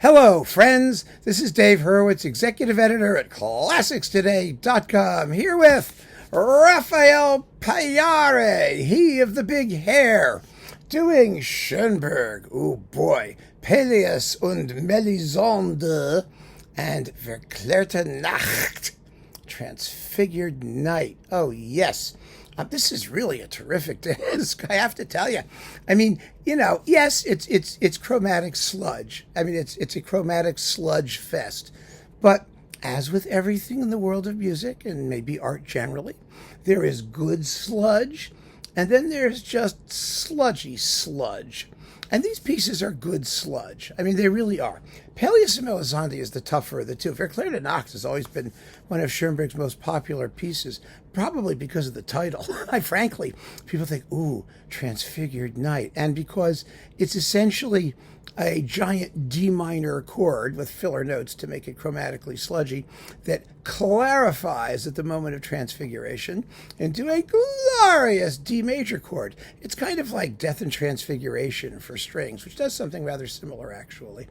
Hello, friends. This is Dave Hurwitz, executive editor at ClassicsToday.com, here with Rafael Payare, he of the big hair, doing Schoenberg, oh boy, Pelleas und Melisande, and Verklärte Nacht, Transfigured Night. Oh, yes. This is really a terrific disc, I have to tell you. I mean, yes, it's chromatic sludge. I mean, it's a chromatic sludge fest. But as with everything in the world of music, and maybe art generally, there is good sludge, and then there's just sludgy sludge. And these pieces are good sludge. I mean, they really are. Pelleas and Melisande is the tougher of the two. Verklärte Nacht has always been one of Schoenberg's most popular pieces, probably because of the title. Frankly, people think, ooh, Transfigured Night. And because it's essentially a giant D minor chord with filler notes to make it chromatically sludgy that clarifies at the moment of transfiguration into a glorious D major chord. It's kind of like Death and Transfiguration for strings, which does something rather similar, actually.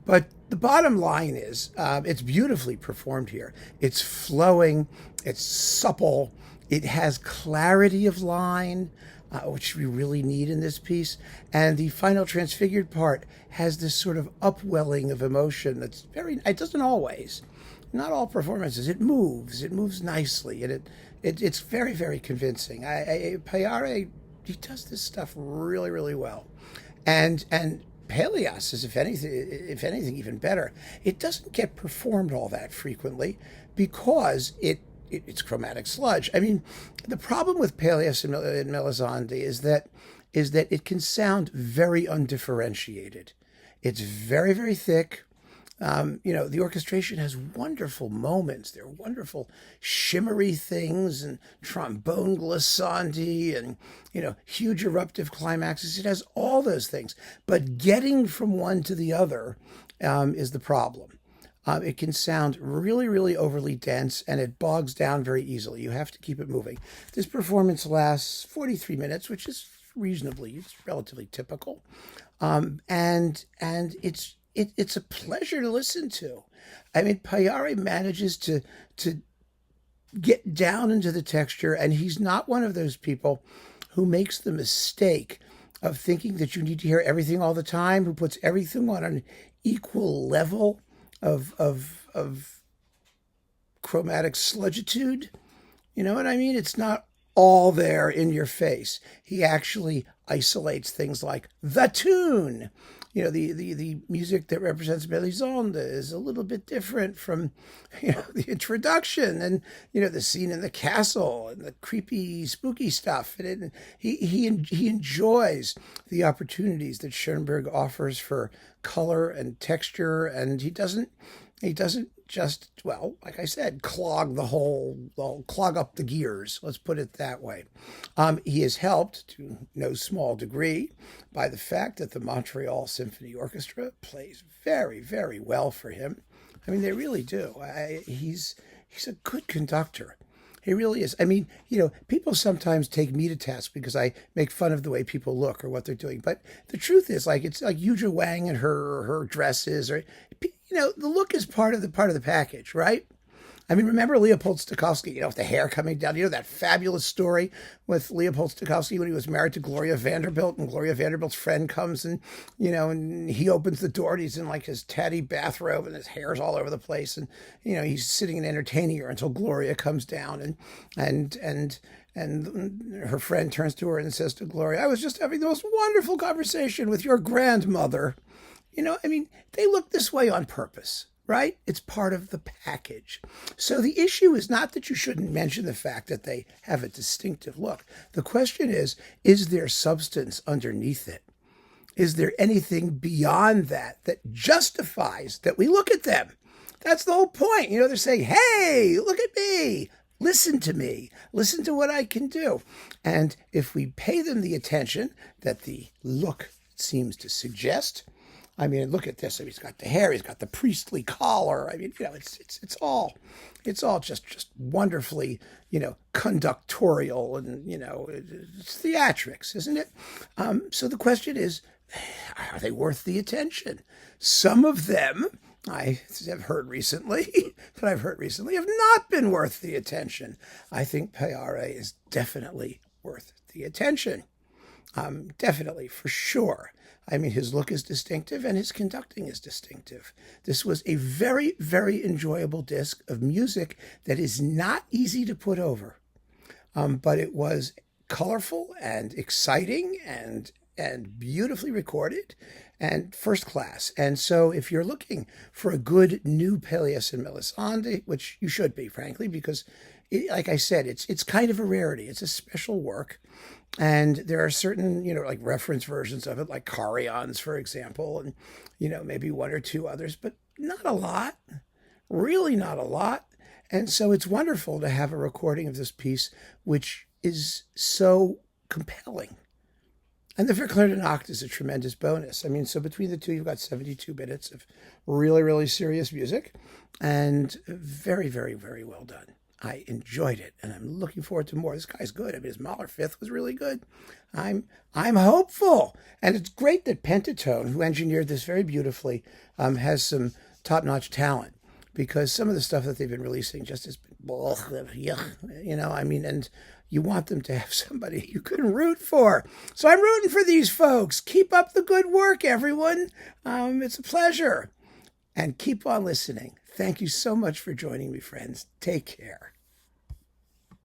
But the bottom line is it's beautifully performed here. It's flowing, it's supple, it has clarity of line, which we really need in this piece. And the final transfigured part has this sort of upwelling of emotion that's it doesn't always, not all performances, it moves nicely, and it's very, very convincing. Payare, he does this stuff really, really well. And Pelleas is, if anything, even better. It doesn't get performed all that frequently because it's chromatic sludge. I mean, the problem with Pelleas and Melisande is that it can sound very undifferentiated. It's very, very thick. The orchestration has wonderful moments. There are wonderful shimmery things and trombone glissandi and, huge eruptive climaxes. It has all those things. But getting from one to the other is the problem. It can sound really, really overly dense, and it bogs down very easily. You have to keep it moving. This performance lasts 43 minutes, which is it's relatively typical. And it's a pleasure to listen to. I mean, Payare manages to get down into the texture, and he's not one of those people who makes the mistake of thinking that you need to hear everything all the time, who puts everything on an equal level of chromatic sludgitude. You know what I mean? It's not all there in your face. He actually isolates things like the tune. The music that represents Melisande is a little bit different from, the introduction and, the scene in the castle and the creepy, spooky stuff. And he enjoys the opportunities that Schoenberg offers for color and texture, and he doesn't just, like I said, clog up the gears. Let's put it that way. He is helped to no small degree by the fact that the Montréal Symphony Orchestra plays very, very well for him. I mean, they really do. He's a good conductor. He really is. I mean, people sometimes take me to task because I make fun of the way people look or what they're doing. But the truth is, it's like Yuja Wang and her dresses, or the look is part of the package, right? I mean, remember Leopold Stokowski, with the hair coming down, that fabulous story with Leopold Stokowski when he was married to Gloria Vanderbilt, and Gloria Vanderbilt's friend comes and, and he opens the door and he's in his tatty bathrobe and his hair's all over the place. And, he's sitting and entertaining her until Gloria comes down and her friend turns to her and says to Gloria, "I was just having the most wonderful conversation with your grandmother." They look this way on purpose. Right? It's part of the package. So the issue is not that you shouldn't mention the fact that they have a distinctive look. The question is there substance underneath it? Is there anything beyond that justifies that we look at them? That's the whole point. They're saying, hey, look at me. Listen to me. Listen to what I can do. And if we pay them the attention that the look seems to suggest, I mean, look at this. He's got the hair. He's got the priestly collar. I mean, it's all just wonderfully, conductorial and, it's theatrics, isn't it? So the question is, are they worth the attention? Some of them I have heard recently, have not been worth the attention. I think Payare is definitely worth the attention. Definitely, for sure. I mean, his look is distinctive and his conducting is distinctive. This was a very, very enjoyable disc of music that is not easy to put over. But it was colorful and exciting and beautifully recorded and first class. And so if you're looking for a good new Pelleas and Melisande, which you should be, frankly, because like I said, it's kind of a rarity. It's a special work. And there are certain, like reference versions of it, like Carillons, for example, and, maybe one or two others, but not a lot, really not a lot. And so it's wonderful to have a recording of this piece, which is so compelling. And the Verklärte Nacht is a tremendous bonus. I mean, so between the two, you've got 72 minutes of really, really serious music and very, very, very well done. I enjoyed it, and I'm looking forward to more. This guy's good. I mean, his Mahler Fifth was really good. I'm hopeful, and it's great that PentaTone, who engineered this very beautifully, has some top-notch talent, because some of the stuff that they've been releasing just has been, and you want them to have somebody you can root for. So I'm rooting for these folks. Keep up the good work, everyone. It's a pleasure, and keep on listening. Thank you so much for joining me, friends. Take care.